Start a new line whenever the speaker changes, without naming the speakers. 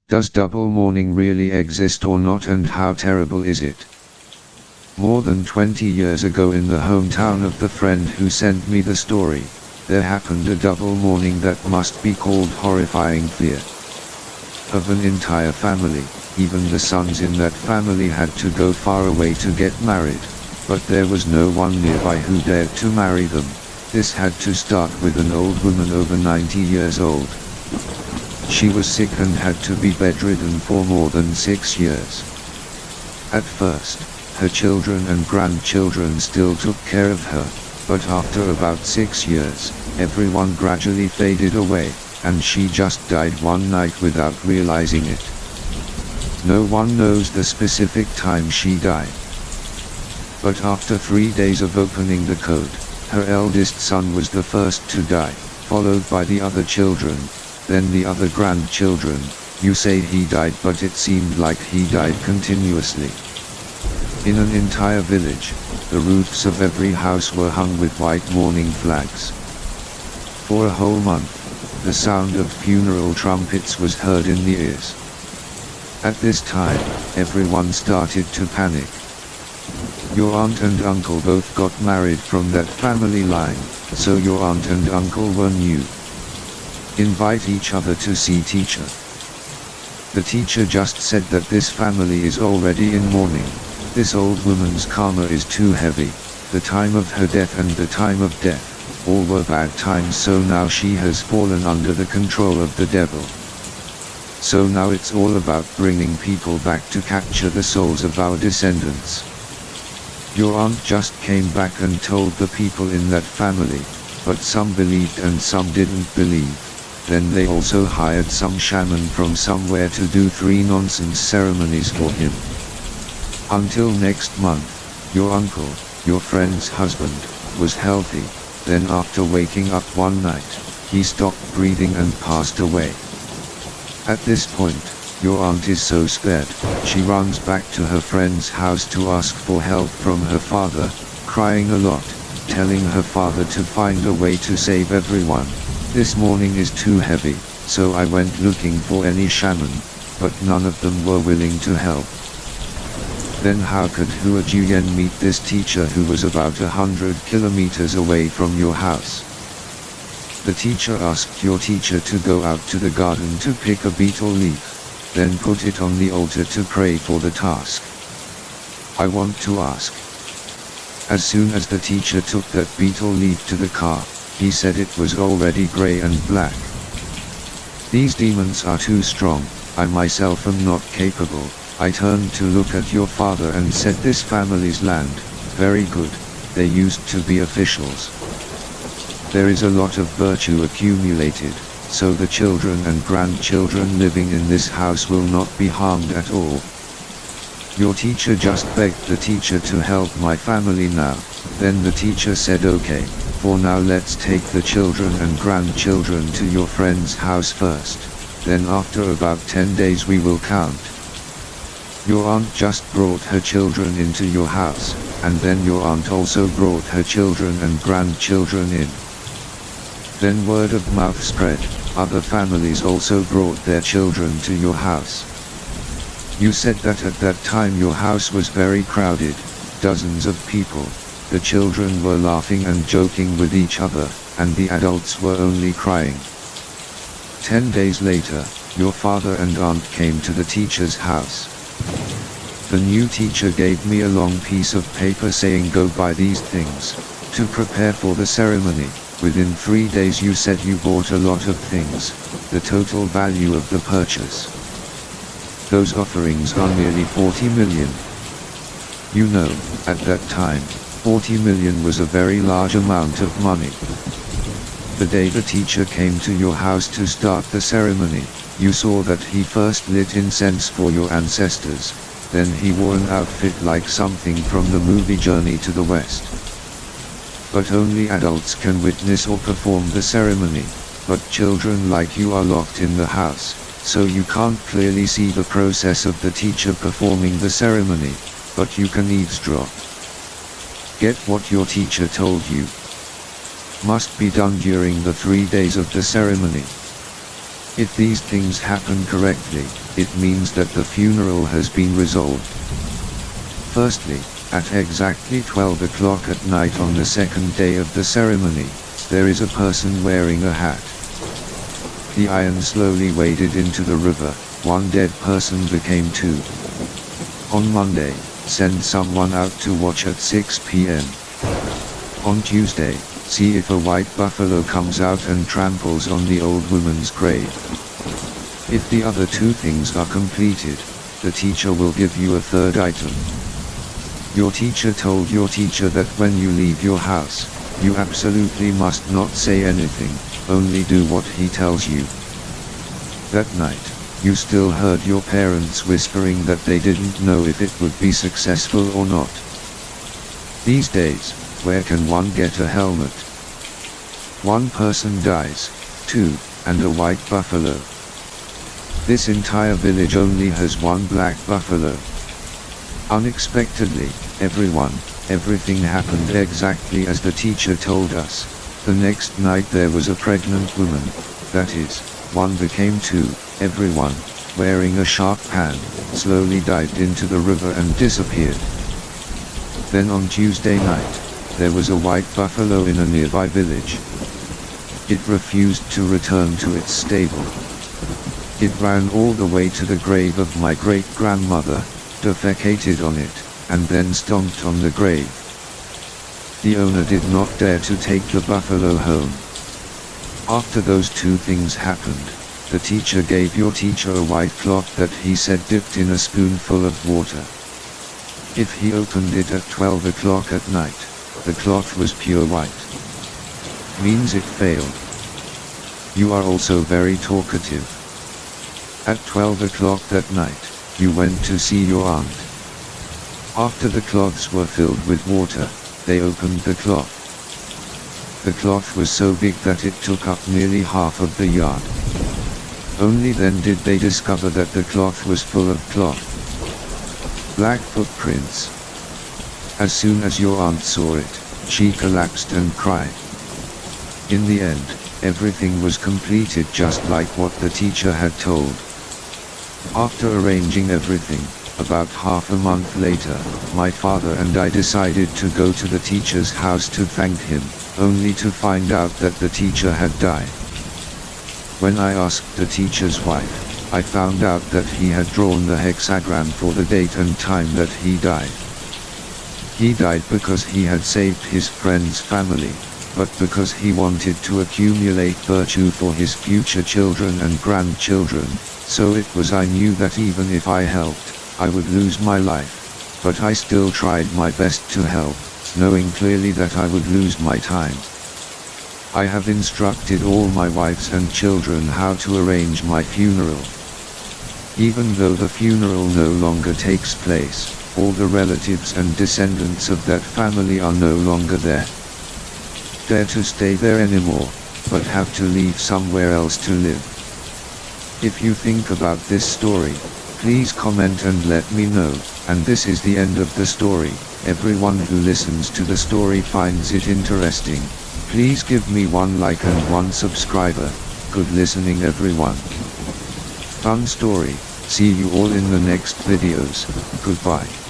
Does double mourning really exist or not, and how terrible is it? More than 20 years ago, in the hometown of the friend who sent me the story, there happened a double mourning that must be called horrifying fear. Of an entire family, even the sons in that family had to go far away to get married, but there was no one nearby who dared to marry them. This had to start with an old woman over 90 years old. She was sick and had to be bedridden for more than 6 years. At first, her children and grandchildren still took care of her, but after about 6 years, everyone gradually faded away, and she just died one night without realizing it. No one knows the specific time she died. But after 3 days of opening the code, her eldest son was the first to die, followed by the other children, then the other grandchildren. You say he died, but it seemed like he died continuously. In an entire village, the roofs of every house were hung with white mourning flags. For a whole month, the sound of funeral trumpets was heard in the ears. At this time, everyone started to panic. Your aunt and uncle both got married from that family line, so your aunt and uncle were new. Invite each other to see teacher. The teacher just said that this family is already in mourning. This old woman's karma is too heavy. The time of her death and the time of death, all were bad times, so now she has fallen under the control of the devil. So now it's all about bringing people back to capture the souls of our descendants. Your aunt just came back and told the people in that family, but some believed and some didn't believe. Then they also hired some shaman from somewhere to do 3 nonsense ceremonies for him. Until next month, your uncle, your friend's husband, was healthy, then after waking up one night, he stopped breathing and passed away. At this point, your aunt is so scared, she runs back to her friend's house to ask for help from her father, crying a lot, telling her father to find a way to save everyone. This mourning is too heavy, so I went looking for any shaman, but none of them were willing to help. Then how could Hua Juyen meet this teacher who was about 100 kilometers away from your house? The teacher asked your teacher to go out to the garden to pick a betel leaf, then put it on the altar to pray for the task. I want to ask. As soon as the teacher took that betel leaf to the car, he said it was already grey and black. These demons are too strong, I myself am not capable. I turned to look at your father and said, this family's land, very good, they used to be officials. There is a lot of virtue accumulated, so the children and grandchildren living in this house will not be harmed at all. Your teacher just begged the teacher to help my family now, then the teacher said okay, for now let's take the children and grandchildren to your friend's house first, then after about 10 days we will count. Your aunt just brought her children into your house, and then your aunt also brought her children and grandchildren in. Then word of mouth spread, other families also brought their children to your house. You said that at that time your house was very crowded, dozens of people, the children were laughing and joking with each other, and the adults were only crying. 10 days later, your father and aunt came to the teacher's house. The new teacher gave me a long piece of paper saying go buy these things, to prepare for the ceremony. Within 3 days you said you bought a lot of things, the total value of the purchase. Those offerings are nearly 40 million. You know, at that time, 40 million was a very large amount of money. The day the teacher came to your house to start the ceremony, you saw that he first lit incense for your ancestors, then he wore an outfit like something from the movie Journey to the West. But only adults can witness or perform the ceremony, but children like you are locked in the house, so you can't clearly see the process of the teacher performing the ceremony, but you can eavesdrop. Get what your teacher told you. Must be done during the 3 days of the ceremony. If these things happen correctly, it means that the funeral has been resolved. Firstly, at exactly 12 o'clock at night on the second day of the ceremony, there is a person wearing a hat. The iron slowly waded into the river, one dead person became two. On Monday, send someone out to watch at 6 p.m. On Tuesday, see if a white buffalo comes out and tramples on the old woman's grave. If the other two things are completed, the teacher will give you a third item. Your teacher told your teacher that when you leave your house, you absolutely must not say anything, only do what he tells you. That night, you still heard your parents whispering that they didn't know if it would be successful or not. These days, where can one get a helmet? One person dies, two, and a white buffalo. This entire village only has one black buffalo. Unexpectedly, everything happened exactly as the teacher told us. The next night there was a pregnant woman, that is, one became two, everyone, wearing a sharp pan, slowly dived into the river and disappeared. Then on Tuesday night, there was a white buffalo in a nearby village. It refused to return to its stable. It ran all the way to the grave of my great-grandmother, defecated on it, and then stomped on the grave. The owner did not dare to take the buffalo home. After those two things happened, the teacher gave your teacher a white cloth that he said dipped in a spoonful of water. If he opened it at 12 o'clock at night, the cloth was pure white. Means it failed. You are also very talkative. At 12 o'clock that night, you went to see your aunt. After the cloths were filled with water, they opened the cloth. The cloth was so big that it took up nearly half of the yard. Only then did they discover that the cloth was full of cloth. Black footprints. As soon as your aunt saw it, she collapsed and cried. In the end, everything was completed just like what the teacher had told. After arranging everything, about half a month later, my father and I decided to go to the teacher's house to thank him, only to find out that the teacher had died. When I asked the teacher's wife, I found out that he had drawn the hexagram for the date and time that he died. He died because he had saved his friend's family, but because he wanted to accumulate virtue for his future children and grandchildren, so it was I knew that even if I helped, I would lose my life, but I still tried my best to help, knowing clearly that I would lose my time. I have instructed all my wives and children how to arrange my funeral. Even though the funeral no longer takes place, all the relatives and descendants of that family are no longer there. Dare to stay there anymore, but have to leave somewhere else to live. If you think about this story, please comment and let me know. And this is the end of the story. Everyone who listens to the story finds it interesting. Please give me one like and one subscriber. Good listening everyone. Fun story. See you all in the next videos. Goodbye.